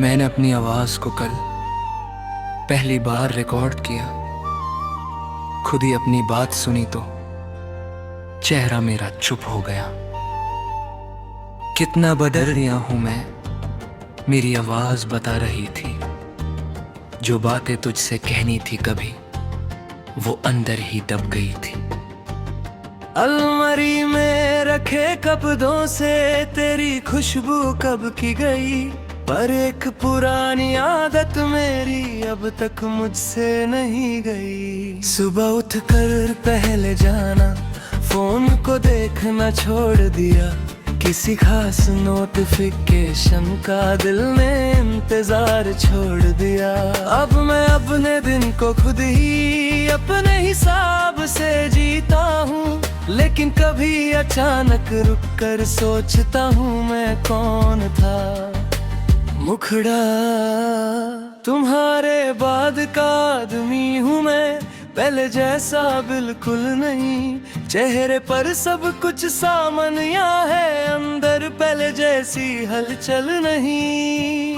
मैंने अपनी आवाज को कल पहली बार रिकॉर्ड किया। खुद ही अपनी बात सुनी तो चेहरा मेरा चुप हो गया। कितना बदल गया हूं मैं, मेरी आवाज बता रही थी। जो बातें तुझसे कहनी थी कभी, वो अंदर ही दब गई थी। अलमारी में रखे कपड़ों से तेरी खुशबू कब की गई, पर एक पुरानी आदत मेरी अब तक मुझसे नहीं गई। सुबह उठकर पहले जाना, फोन को देखना छोड़ दिया। किसी खास नोटिफिकेशन का दिल ने इंतजार छोड़ दिया। अब मैं अपने दिन को खुद ही अपने हिसाब से जीता हूँ, लेकिन कभी अचानक रुक कर सोचता हूँ मैं कौन था। मुखड़ा तुम्हारे बाद का आदमी हूँ मैं, पहले जैसा बिल्कुल नहीं। चेहरे पर सब कुछ सामान्य है, अंदर पहले जैसी हलचल नहीं।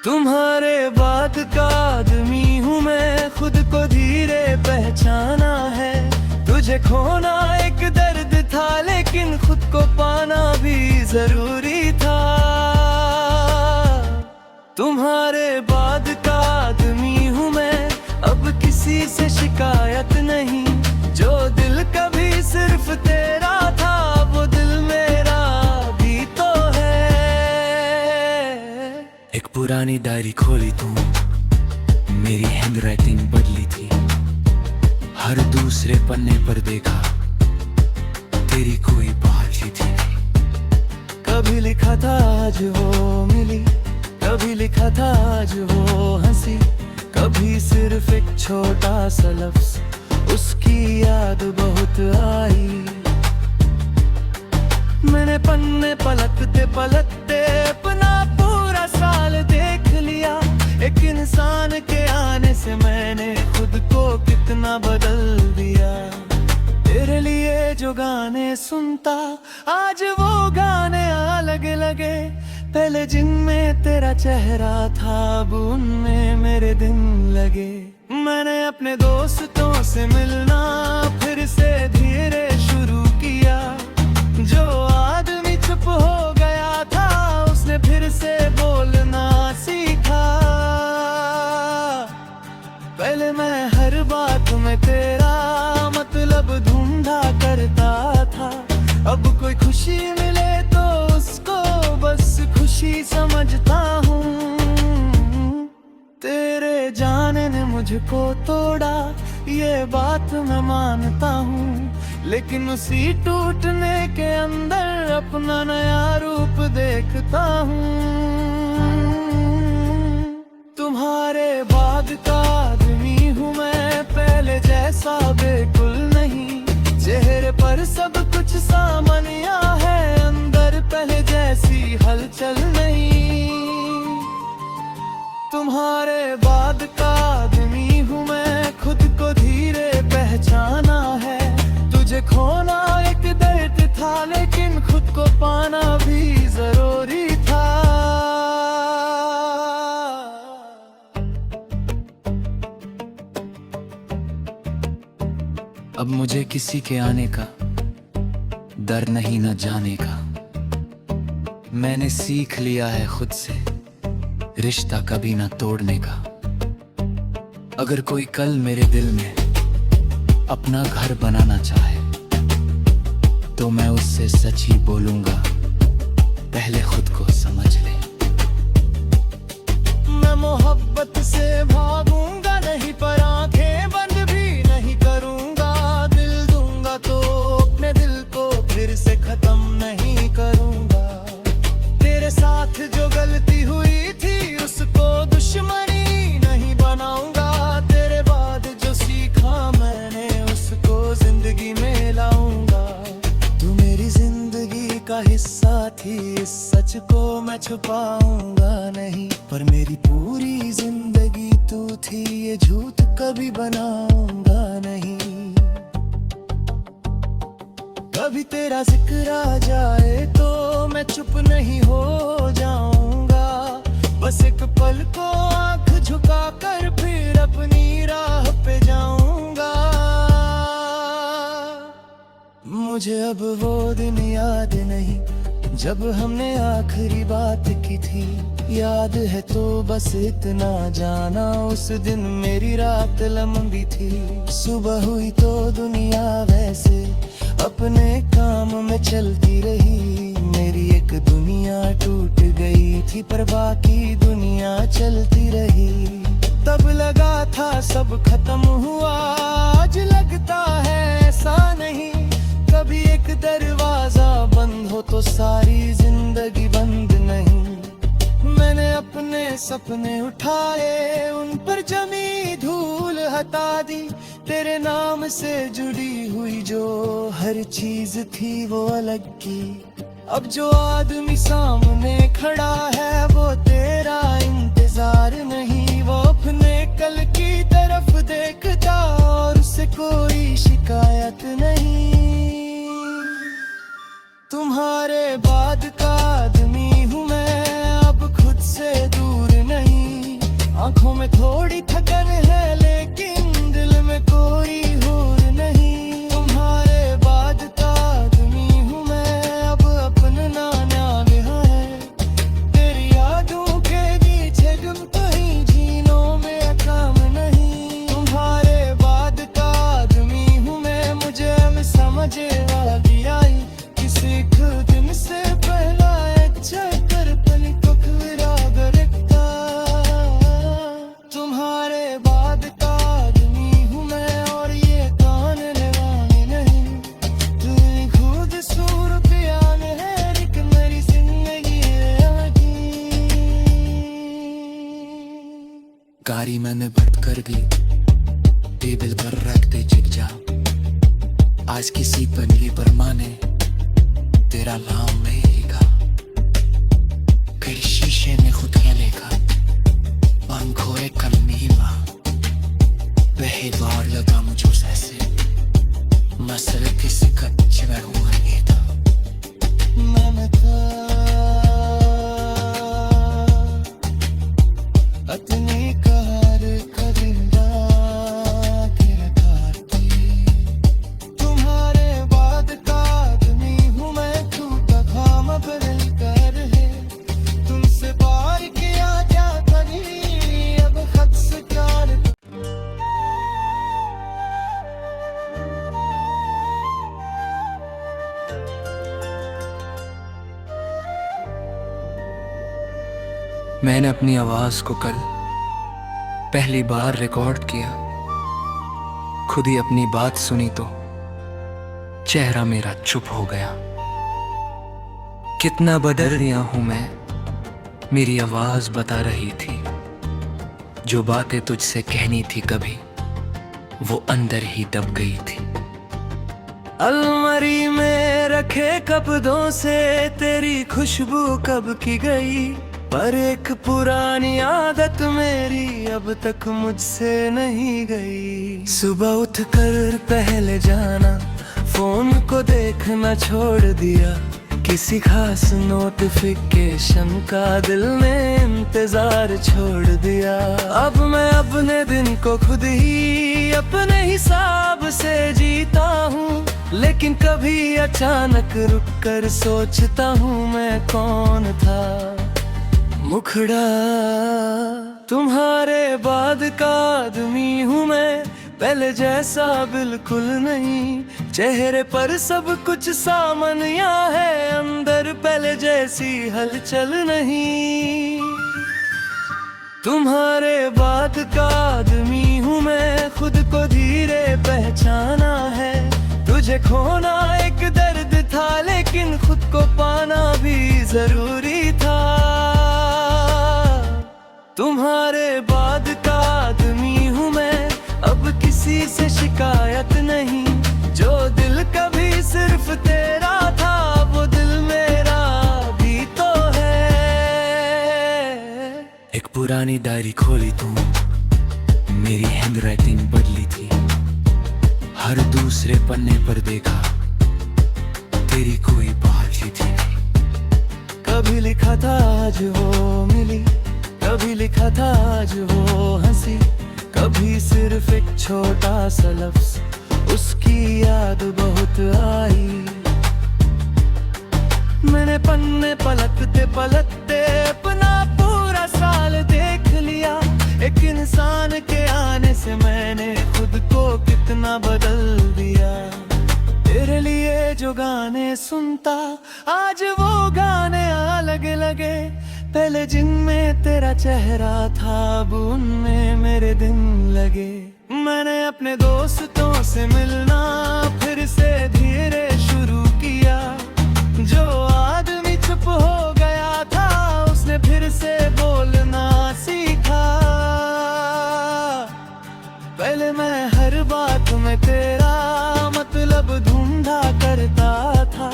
तुम्हारे बाद का आदमी हूँ मैं, खुद को धीरे पहचाना है। तुझे खोना एक दर्द था, लेकिन खुद को पाना भी जरूरी था। तुम्हारे बाद का आदमी हूँ मैं, अब किसी से शिकायत नहीं। जो दिल कभी सिर्फ तेरा था, वो दिल मेरा भी तो है। एक पुरानी डायरी खोली तू, मेरी हैंडराइटिंग बदली थी। हर दूसरे पन्ने पर देखा तेरी कोई बात ही थी। कभी लिखा था आज वो मिली, कभी लिखा था आज वो हंसी। कभी सिर्फ एक छोटा सा लफ्ज, उसकी याद बहुत आई। मैंने पन्ने पलटते पलटते अपना पूरा साल देख लिया। एक इंसान के आने से मैंने खुद को कितना बदल दिया। तेरे लिए जो गाने सुनता, आज वो गाने अलग लगे। पहले जिनमें तेरा चेहरा था, अब उनमें मेरे दिन लगे। मैंने अपने दोस्तों से मिलना फिर से धीरे शुरू किया। जो आदमी चुप हो गया था, उसने फिर से बोलना सीखा। पहले मैं हर बात में तेरा मतलब ढूंढा करता था। अब कोई खुशी मिले तो उसको बस खुशी समझता हूँ। तेरे जाने ने मुझको तोड़ा, ये बात मैं मानता हूँ, लेकिन उसी टूटने के अंदर अपना नया रूप देखता हूँ। तुम्हारे बाद का आदमी हूँ मैं, पहले जैसा बिल्कुल नहीं। चेहरे पर सब कुछ सामान्य है, अंदर पहले जैसी हलचल नहीं। तुम्हारे बाद का आदमी हूँ मैं, खुद को धीरे पहचाना है। तुझे खोना एक दर्द था, लेकिन खुद को पाना भी जरूरी था। अब मुझे किसी के आने का डर नहीं न जाने का। मैंने सीख लिया है खुद से रिश्ता कभी ना तोड़ने का। अगर कोई कल मेरे दिल में अपना घर बनाना चाहे, तो मैं उससे सच ही बोलूंगा, पहले खुद को समझ ले। मैं मोहब्बत से भागूंगा नहीं, पर आंखें बंद भी नहीं करूंगा। दिल दूंगा तो अपने दिल को फिर से खत्म नहीं करूंगा। तेरे साथ जो गलती हुई थी, उसको दुश्मनी नहीं बनाऊंगा। तेरे बाद जो सीखा मैंने, उसको जिंदगी में लाऊंगा। तू मेरी जिंदगी का हिस्सा थी, इस सच को मैं छुपाऊंगा नहीं। पर मेरी पूरी जिंदगी तू थी, ये झूठ कभी बनाऊंगा नहीं। कभी तेरा जिक्र आ जाए तो मैं चुप नहीं हो जाऊंगा। बस एक पल को आंख झुका कर फिर अपनी राह पे जाऊंगा। मुझे अब वो दिन याद नहीं जब हमने आखिरी बात की थी। याद है तो बस इतना जाना उस दिन मेरी रात लंबी थी। सुबह हुई तो दुनिया वैसे अपने काम में चलती रही। मेरी एक दुनिया टूट गई थी पर बाकी दुनिया चलती रही। तब लगा था सब खत्म हुआ, आज लगता है ऐसा नहीं। कभी एक दरवाजा बंद हो तो सारी जिंदगी बंद नहीं। मैंने अपने सपने उठाए, उन पर जमी धूल हटा दी। तेरे नाम से जुड़ी हुई जो हर चीज थी वो अलग की। अब जो आदमी सामने खड़ा है वो तेरा इंतजार नहीं। वो अपने कल की तरफ देखता और उसे कोई शिकायत नहीं। तुम्हारे बाद का आदमी हूँ मैं, अब खुद से दूर नहीं। आंखों में थोड़ी थकन है लेकिन दिल में कोई हुर नहीं। तुम्हारे बाद का आदमी हूँ मैं, अब अपना नाना यहाँ है। तेरी यादों के पीछे गुम कहीं झीलों में काम नहीं। तुम्हारे बाद का आदमी हूँ मैं, मुझे अब समझ आ गया एक दिन से पहला चक्कर पल को रखता। तुम्हारे बाद का आदमी हूँ मैं और ये कान लगाने नहीं। तुमने खुद सूर पियान है एक मेरी जिंदगी गाड़ी मैंने बंद कर दी, टेबल पर रख दे चिक जा। आज किसी पगली पर माने तेरा नाम रहेगा। फिर शीशे में खुद लेगा, पंखों का नीला वही बार लगा मुझे ऐसे। मसल किसी कच्चे में हुआ ये था। मैं था अपनी कार करिंदा तेरा कारती। तुम्हारे बाद का आदमी हूँ मैं, बदल कर है तुमसे पार किया जाता नहीं। अब खत से प्यार मैंने अपनी आवाज को कल पहली बार रिकॉर्ड किया। खुद ही अपनी बात सुनी तो चेहरा मेरा चुप हो गया। कितना बदल गया हूं मैं, मेरी आवाज बता रही थी। जो बातें तुझसे कहनी थी कभी वो अंदर ही दब गई थी। अलमारी में रखे कपड़ों से तेरी खुशबू कब की गई। पर एक पुरानी आदत मेरी अब तक मुझसे नहीं गई। सुबह उठकर पहले जाना, फोन को देखना छोड़ दिया। किसी खास नोटिफिकेशन का दिल ने इंतजार छोड़ दिया। अब मैं अपने दिन को खुद ही अपने हिसाब से जीता हूँ। लेकिन कभी अचानक रुक कर सोचता हूँ मैं कौन था। मुखड़ा तुम्हारे बाद का आदमी हूँ मैं, पहले जैसा बिल्कुल नहीं। चेहरे पर सब कुछ सामान्य है, अंदर पहले जैसी हलचल नहीं। तुम्हारे बाद का आदमी हूँ मैं, खुद को धीरे पहचाना है। तुझे खोना एक दर्द था लेकिन खुद को पाना भी जरूरी था। तुम्हारे बाद का आदमी हूँ मैं, अब किसी से शिकायत नहीं। जो दिल कभी सिर्फ तेरा था वो दिल मेरा भी तो है। एक पुरानी डायरी खोली तू, मेरी हैंडराइटिंग बदली थी। हर दूसरे पन्ने पर देखा तेरी कोई बात ही थी। कभी लिखा था आज वो मिली, कभी लिखा था आज वो हंसी, कभी सिर्फ एक छोटा सा लफ्ज, उसकी याद बहुत आई। मैंने पन्ने पलटते पलटते अपना पूरा साल देख लिया। एक इंसान के आने से मैंने खुद को कितना बदल दिया। तेरे लिए जो गाने सुनता आज वो गाने अलग लगे। पहले जिनमें तेरा चेहरा था अब उनमें मेरे दिन लगे। मैंने अपने दोस्तों से मिलना फिर से धीरे शुरू किया। जो आदमी चुप हो गया था उसने फिर से बोलना सीखा। पहले मैं हर बात में तेरा मतलब ढूंढा करता था।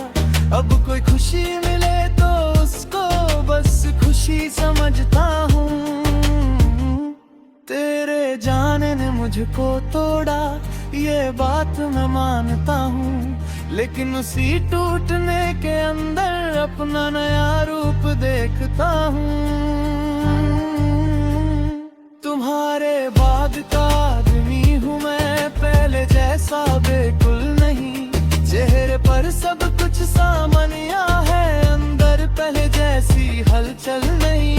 अब कोई खुशी मिले तो उसको बस खुशी समझता हूँ। तेरे जाने ने मुझको तोड़ा ये बात मैं मानता हूँ, लेकिन उसी टूटने के अंदर अपना नया रूप देखता हूँ। तुम्हारे बाद का आदमी हूँ मैं, पहले जैसा बिल्कुल नहीं। चेहरे पर सब कुछ सामान्य है, अंदर पहले जैसी हलचल नहीं।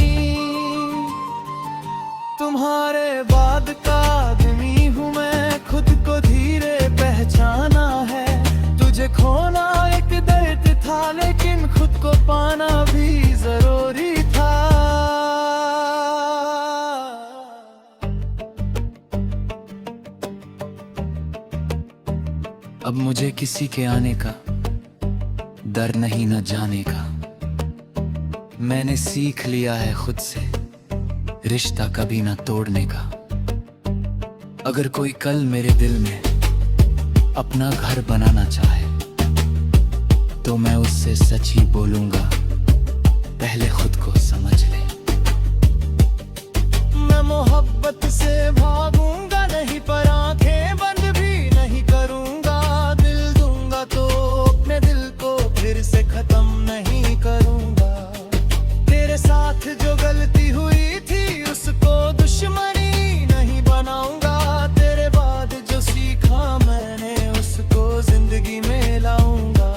तुम्हारे बाद का आदमी हूँ मैं, खुद को धीरे पहचाना है। तुझे खोना एक दर्द था लेकिन खुद को पाना भी जरूरी था। अब मुझे किसी के आने का डर नहीं न जाने का। मैंने सीख लिया है खुद से रिश्ता कभी न तोड़ने का। अगर कोई कल मेरे दिल में अपना घर बनाना चाहे तो मैं उससे सच ही बोलूंगा, पहले खुद को समझ ले। मैं मोहब्बत से भागूंगा नहीं, पर आंखें बंद भी नहीं करूंगा। दिल दूंगा तो अपने दिल को फिर से खत्म नहीं करूंगा। तेरे साथ जो गलती हुई थी उसको दुश्मनी नहीं बनाऊंगा। तेरे बाद जो सीखा मैंने उसको जिंदगी में लाऊंगा।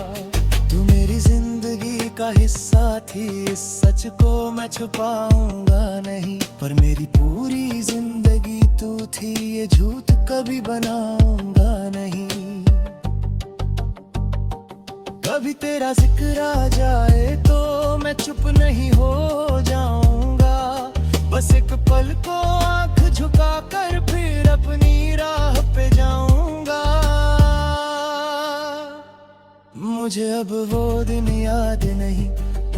तू मेरी जिंदगी का हिस्सा थी, इस सच को मैं छुपाऊंगा नहीं। पर मेरी पूरी जिंदगी तू थी, ये झूठ कभी बनाऊंगा नहीं। कभी तेरा जिक्र आ जाए तो मैं चुप नहीं हो जाऊंगा। बस एक पल को आंख झुका कर फिर अपनी राह पे जाऊंगा। मुझे अब वो दिन याद नहीं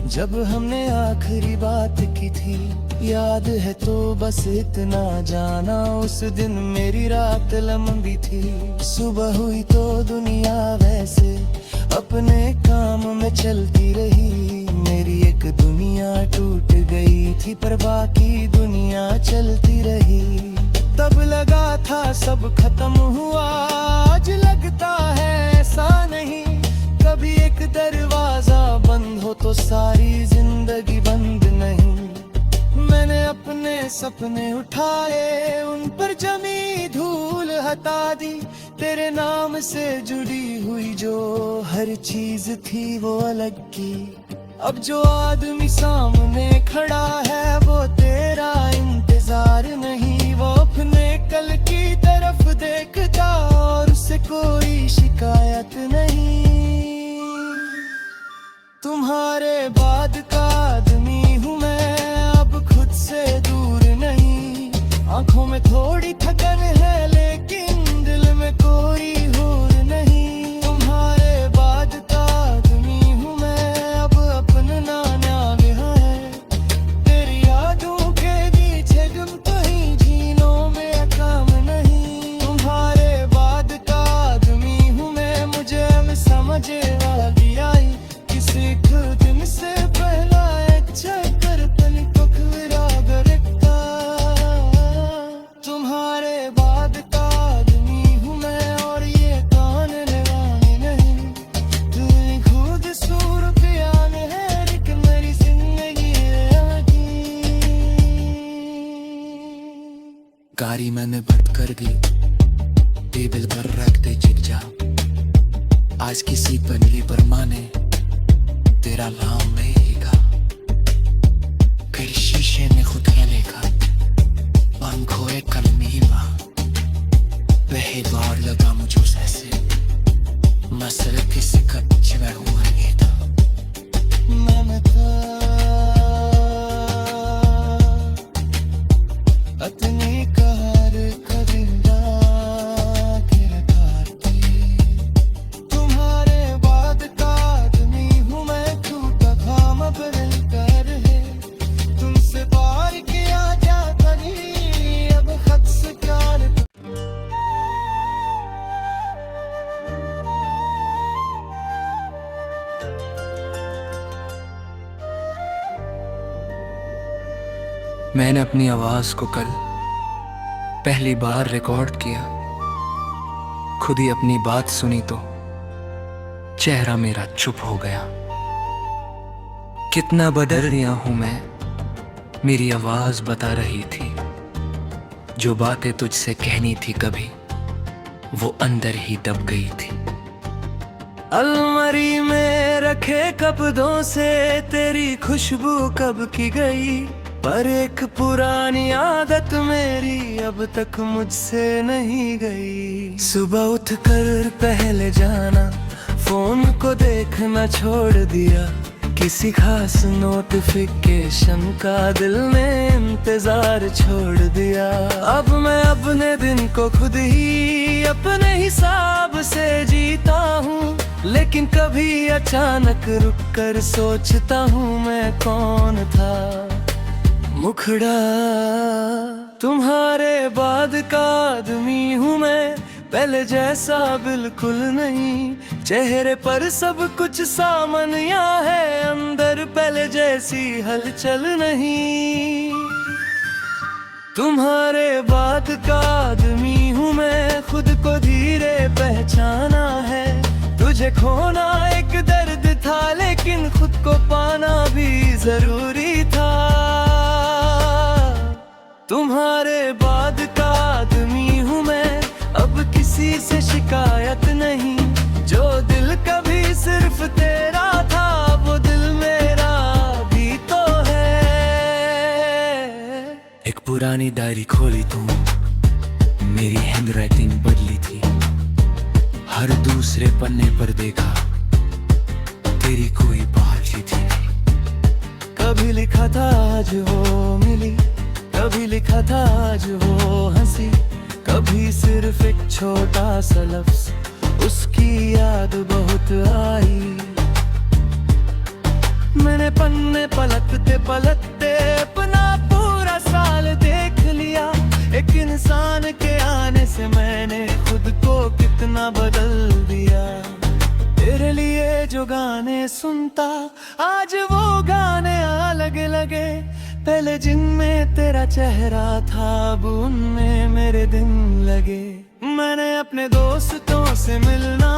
जब हमने आखिरी बात की थी। याद है तो बस इतना जाना, उस दिन मेरी रात लंबी थी। सुबह हुई तो दुनिया वैसे अपने काम में चलती रही। मेरी एक दुनिया टूट गई थी पर बाकी दुनिया चलती रही। तब लगा था सब खत्म हुआ, आज लगता है ऐसा नहीं। कभी एक दरवाजा बंद हो तो सारी जिंदगी बंद नहीं। मैंने अपने सपने उठाए, उन पर जमी धूल हटा दी। तेरे नाम से जुड़ी हुई जो हर चीज थी वो अलग की। अब जो आदमी सामने खड़ा है वो तेरा इंतजार नहीं। वो अपने कल की तरफ देखता और उसे कोई शिकायत नहीं। तुम्हारे बाद का आदमी हूँ मैं, अब खुद से दूर नहीं। आंखों में थोड़ी थकन है लेकिन दिल में कोई हुर नहीं। तुम्हारे बाद का आदमी हूँ मैं, अब अपना नाम है। तेरी यादों के पीछे गुम तो ही झीलों में काम नहीं। तुम्हारे बाद का आदमी हूँ मैं, मुझे अब समझ वाली आई। किसी दिन से पहला एक चक्कर पल को खिला गरकता। तुम्हारे बाद का सारी मैंने बंद कर दी, टेबल पर रख दे चिट जा। आज किसी पगली पर माने तेरा नाम रहेगा। फिर शीशे में खुद देखा, पंखों का नीला वही बार लगा मुझे ऐसे, मसल किसी कच्चे में हुआ ये था। मैंने अपनी कार करिंदा गिरधारती, तुम्हारे बाद का आदमी हूँ मैं, टूटा खाम बदल कर है, तुमसे पार किया जाता नहीं अब खत से प्यार। मैंने अपनी आवाज को कल पहली बार रिकॉर्ड किया, खुद ही अपनी बात सुनी तो चेहरा मेरा चुप हो गया। कितना बदल गया हूं मैं, मेरी आवाज बता रही थी। जो बातें तुझसे कहनी थी कभी, वो अंदर ही दब गई थी। अलमारी में रखे कपड़ों से तेरी खुशबू कब की गई, पर एक पुरानी आदत मेरी अब तक मुझसे नहीं गई। सुबह उठकर पहले जाना, फोन को देखना छोड़ दिया, किसी खास नोटिफिकेशन का दिल ने इंतजार छोड़ दिया। अब मैं अपने दिन को खुद ही अपने हिसाब से जीता हूँ, लेकिन कभी अचानक रुक कर सोचता हूँ मैं कौन था। मुखड़ा तुम्हारे बाद का आदमी हूँ मैं, पहले जैसा बिल्कुल नहीं। चेहरे पर सब कुछ सामान्य है, अंदर पहले जैसी हलचल नहीं। तुम्हारे बाद का आदमी हूँ मैं, खुद को धीरे पहचाना है। तुझे खोना एक दर्द था, लेकिन खुद को पाना भी जरूरी था। तुम्हारे बाद का आदमी हूँ मैं, अब किसी से शिकायत नहीं। जो दिल कभी सिर्फ तेरा था, वो दिल मेरा भी तो है। एक पुरानी डायरी खोली तू, मेरी हैंडराइटिंग बदली थी। हर दूसरे पन्ने पर देखा तेरी कोई बात ही थी। कभी लिखा था आज वो मिली, कभी लिखा था आज वो हंसी, कभी सिर्फ एक छोटा सा लफ्ज उसकी याद बहुत आई। मैंने पन्ने पलटते पलटते अपना पूरा साल देख लिया। एक इंसान के आने से मैंने खुद को कितना बदल दिया। तेरे लिए जो गाने सुनता, आज वो गाने अलग लगे। पहले जिनमें तेरा चेहरा था, अब उनमें मेरे दिन लगे। मैंने अपने दोस्तों से मिलना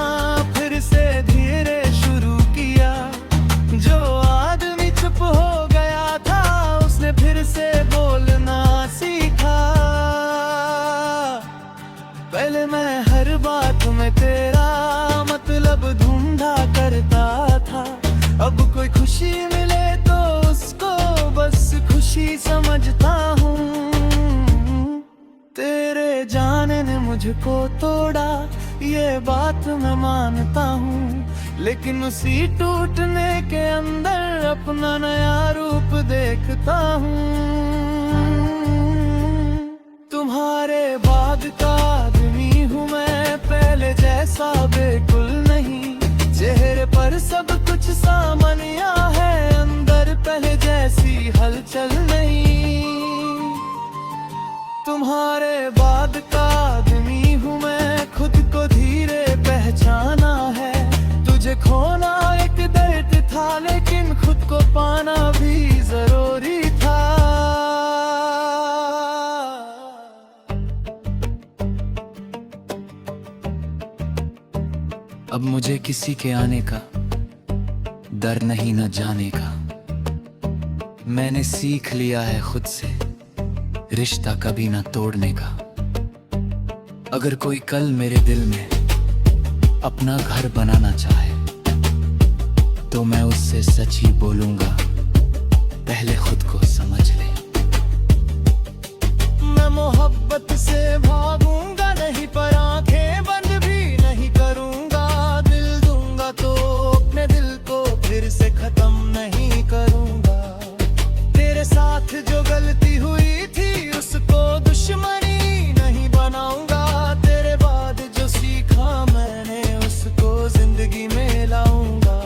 फिर से धीरे शुरू किया। जो आदमी चुप हो गया था, उसने फिर से बोलना सीखा। पहले मैं हर बात में तेरा मतलब ढूंढा करता था। अब कोई खुशी मिले तो उसको बस खुशी समझता हूँ। तेरे जाने ने मुझको तोड़ा, ये बात मैं मानता हूँ, लेकिन उसी टूटने के अंदर अपना नया रूप देखता हूँ। तुम्हारे बाद का आदमी हूँ मैं, पहले जैसा बिल्कुल नहीं। चेहरे पर सब कुछ सामान्य है, अंदर पहले जैसी हलचल नहीं। तुम्हारे बाद का आदमी हूँ मैं, खुद को धीरे पहचाना है। तुझे खोना एक दर्द था, लेकिन खुद को पाना भी जरूरी था। अब मुझे किसी के आने का डर नहीं न जाने का। मैंने सीख लिया है खुद से रिश्ता कभी न तोड़ने का। अगर कोई कल मेरे दिल में अपना घर बनाना चाहे तो मैं उससे सच ही बोलूंगा, पहले खुद को समझ ले। मैं मोहब्बत से भागूंगा नहीं, पर आंखें बंद भी नहीं करूंगा। दिल दूंगा तो अपने दिल को फिर से खत्म नहीं करूंगा। तेरे साथ जो गलती हुई थी उसको दुश्मनी नहीं बनाऊंगा। तेरे बाद जो सीखा मैंने उसको जिंदगी में लाऊंगा।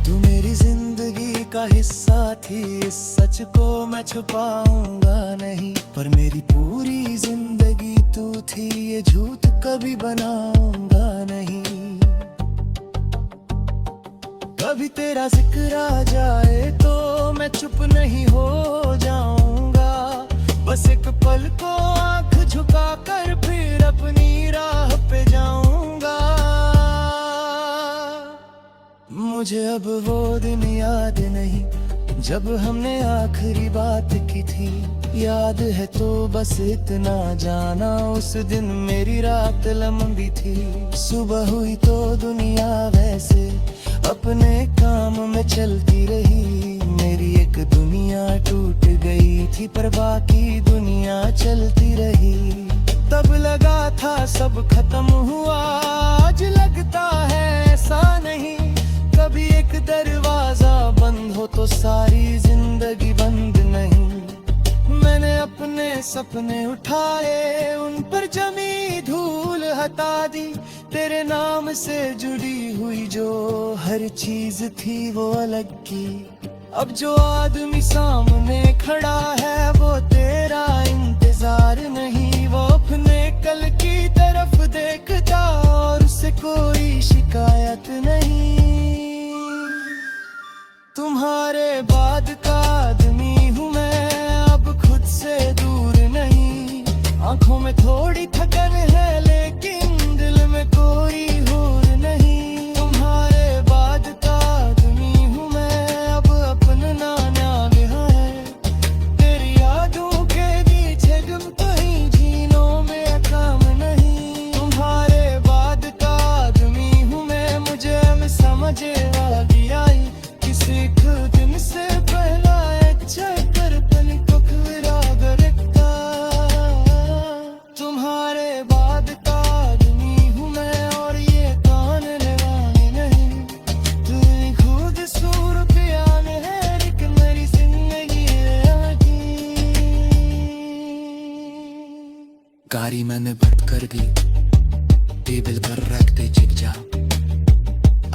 तू मेरी जिंदगी का हिस्सा थी, इस सच को मैं छुपाऊंगा नहीं। पर मेरी पूरी जिंदगी तू थी, ये झूठ कभी बनाऊंगा नहीं। कभी तेरा जिक्र आ जाए तो मैं चुप नहीं हो जाऊंगा। बस एक पल को आंख झुका कर फिर अपनी राह पे जाऊंगा। मुझे अब वो दिन याद नहीं जब हमने आखिरी बात की थी। याद है तो बस इतना जाना, उस दिन मेरी रात लंबी थी। सुबह हुई तो दुनिया वैसे अपने काम में चलती रही। मेरी एक दुनिया टूट गई थी, पर बाकी दुनिया चलती रही। तब लगा था सब खत्म हुआ, आज लगता है ऐसा नहीं। कभी एक दरवाजा बंद हो तो सारी जिंदगी बंद नहीं। मैंने अपने सपने उठाए, उन पर जमी धूल हटा दी। तेरे नाम से जुड़ी हुई जो हर चीज थी वो अलग की। अब जो आदमी सामने खड़ा है वो तेरा इंतजार नहीं। वो अपने कल की तरफ देखता और उसे कोई शिकायत नहीं। तुम्हारे बाद का आदमी हूँ मैं, अब खुद से दूर नहीं। आंखों में थोड़ी थकन है लेकिन दिल में कोई हुर नहीं। तुम्हारे बाद का आदमी हूँ मैं, अब अपना नाम है। तेरी यादों के पीछे गुम कहीं झीलों में काम नहीं। तुम्हारे बाद का आदमी हूँ मैं, मुझे अब समझ आ गया किसी दिन से पहला चक्कर पल को रखता। तुम्हारे बाद का आदमी हूँ मैं और ये कान लगाने नहीं। तुमने खुद सूर पियाने है लेकिन मेरी जिंदगी गाड़ी मैंने बंद कर दी, टेबल पर रख दे चिक जा।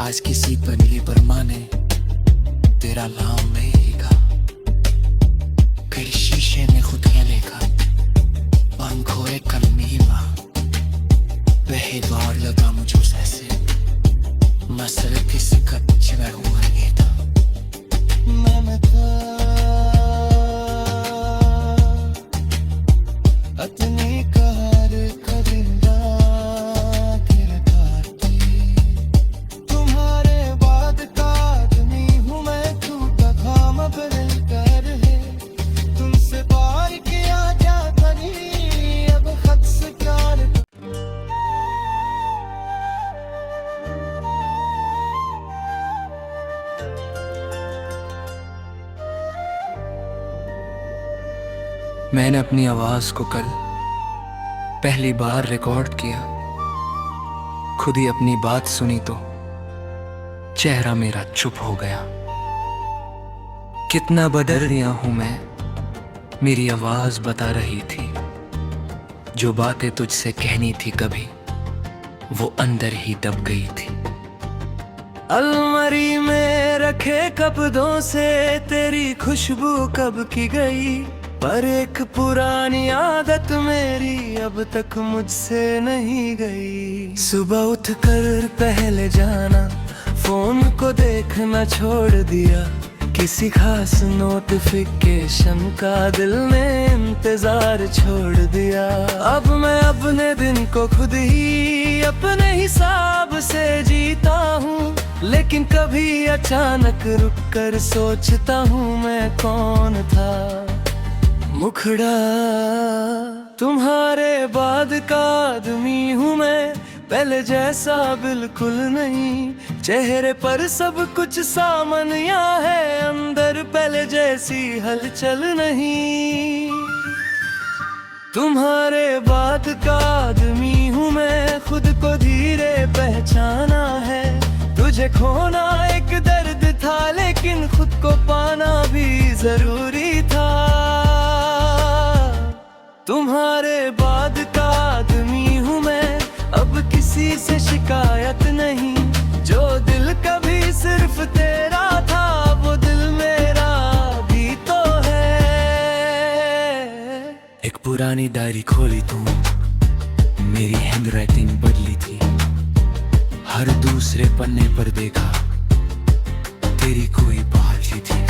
आज किसी बदली पर माने तेरा नाम नहीं का। फिर शीशे में खुद के देखा, आंखों एक कमीमा। वही बार लगा मुझे ऐसे, मसल किसी कच्चे में हुआ ये था। मैं था अपनी कार करिंदा तेरे काटी। तुम्हारे बाद का आदमी हूँ मैं, टूटा खाम बदल कर है। तुमसे पार किया जाता नहीं, अब खत से प्यार। मैंने अपनी आवाज को कल पहली बार रिकॉर्ड किया। खुद ही अपनी बात सुनी तो चेहरा मेरा चुप हो गया। कितना बदल गया हूं मैं, मेरी आवाज बता रही थी। जो बातें तुझसे कहनी थी कभी, वो अंदर ही दब गई थी। अलमारी में रखे कपड़ों से तेरी खुशबू कब की गई। पर एक पुरानी आदत मेरी अब तक मुझसे नहीं गई। सुबह उठकर पहले जाना, फोन को देखना छोड़ दिया। किसी खास नोटिफिकेशन का दिल ने इंतजार छोड़ दिया। अब मैं अपने दिन को खुद ही अपने हिसाब से जीता हूँ। लेकिन कभी अचानक रुक कर सोचता हूँ मैं कौन था। मुखड़ा तुम्हारे बाद का आदमी हूँ मैं, पहले जैसा बिल्कुल नहीं। चेहरे पर सब कुछ सामान्य है, अंदर पहले जैसी हलचल नहीं। तुम्हारे बाद का आदमी हूँ मैं, खुद को धीरे पहचाना है। तुझे खोना एक दर्द था, लेकिन खुद को पाना भी जरूरी था। तुम्हारे बाद का आदमी हूँ मैं, अब किसी से शिकायत नहीं। जो दिल कभी सिर्फ तेरा था, वो दिल मेरा भी तो है। एक पुरानी डायरी खोली तू, मेरी हैंडराइटिंग बदली थी। हर दूसरे पन्ने पर देखा तेरी कोई बात ही थी।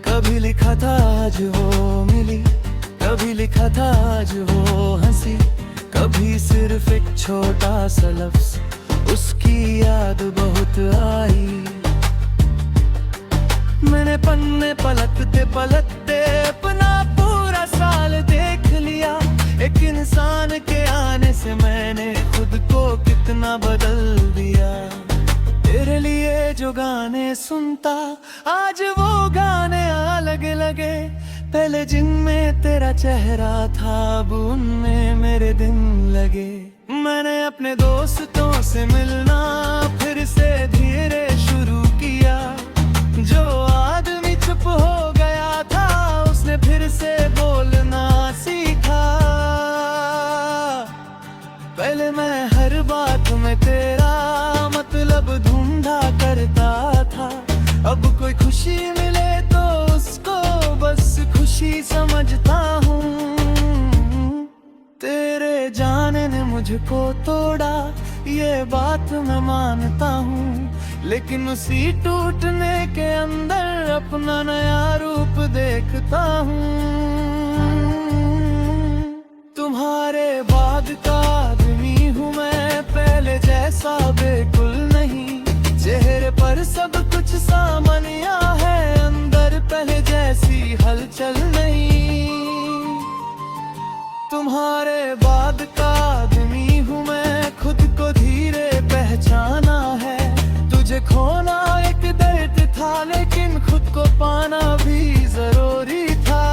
कभी लिखा था आज वो मिली, कभी लिखा था आज वो हंसी। कभी सिर्फ एक छोटा सा लफ्ज, उसकी याद बहुत आई। मैंने पन्ने पलटते पलटते अपना पूरा साल देख लिया। एक इंसान के आने से मैंने खुद को कितना बदल दिया। तेरे लिए जो गाने सुनता, आज वो गाने अलग लगे। पहले जिनमें तेरा चेहरा था, अब उनमें मेरे दिन लगे। मैंने अपने दोस्तों से मिलना फिर से धीरे शुरू किया। जो आदमी चुप हो गया था, उसने फिर से बोलना सीखा। पहले मैं हर बात में तेरा मतलब ढूंढा करता था। अब कोई खुशी मिले तो उसको बस खुशी समझता हूँ। तेरे जाने ने मुझको तोड़ा, ये बात मैं मानता हूँ। लेकिन उसी टूटने के अंदर अपना नया रूप देखता हूँ। तुम्हारे बाद का आदमी हूँ मैं, पहले जैसा बिल्कुल नहीं। चेहरे पर सब कुछ सामान्य है, अंदर पहले जैसी हलचल नहीं। तुम्हारे बाद का आदमी हूँ मैं, खुद को धीरे पहचाना है। तुझे खोना एक दर्द था, लेकिन खुद को पाना भी जरूरी था।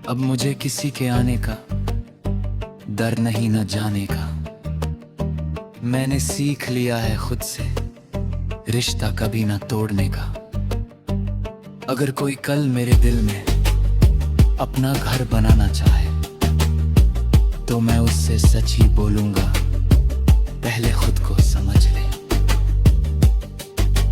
अब मुझे किसी के आने का डर नहीं, न जाने का। मैंने सीख लिया है खुद से रिश्ता कभी ना तोड़ने का। अगर कोई कल मेरे दिल में अपना घर बनाना चाहे, तो मैं उससे सच ही बोलूंगा, पहले खुद को समझ ले।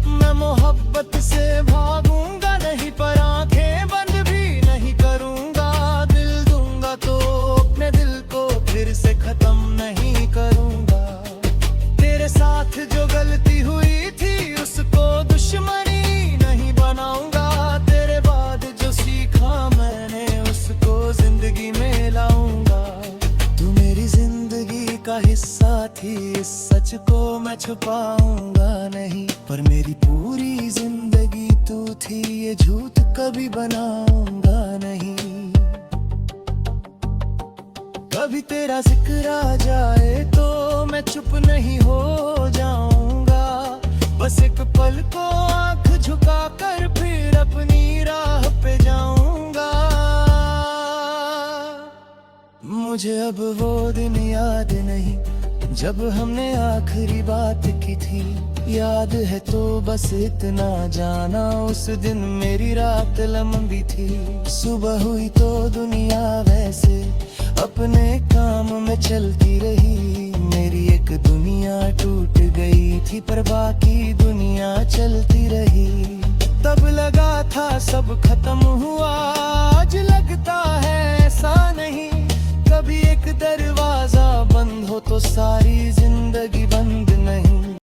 मैं मोहब्बत से भागूंगा नहीं, पर आंखें बंद भी नहीं करूंगा। दिल दूंगा तो अपने दिल को फिर से खत्म नहीं करूंगा। तेरे साथ जो गलती हुई थी, उसको दुश्मनी नहीं बनाऊंगा। तेरे बाद जो सीखा मैंने, उसको जिंदगी में लाऊंगा। तू मेरी जिंदगी का हिस्सा थी, इस सच को मैं छुपाऊंगा नहीं। पर मेरी पूरी जिंदगी तू थी, ये झूठ कभी बनाऊंगा नहीं। कभी तेरा जिक्र आ जाए तो मैं चुप नहीं हो जाऊंगा। बस एक पल को आंख झुका कर फिर अपनी राह पे जाऊंगा। मुझे अब वो दिन याद नहीं, जब हमने आखिरी बात की थी। याद है तो बस इतना जाना, उस दिन मेरी रात लंबी थी। सुबह हुई तो दुनिया वैसे अपने काम में चलती रही। मेरी एक दुनिया टूट गई थी, पर बाकी दुनिया चलती रही। तब लगा था सब खत्म हुआ, आज लगता है ऐसा नहीं। कभी एक दरवाजा बंद हो तो सारी जिंदगी बंद नहीं।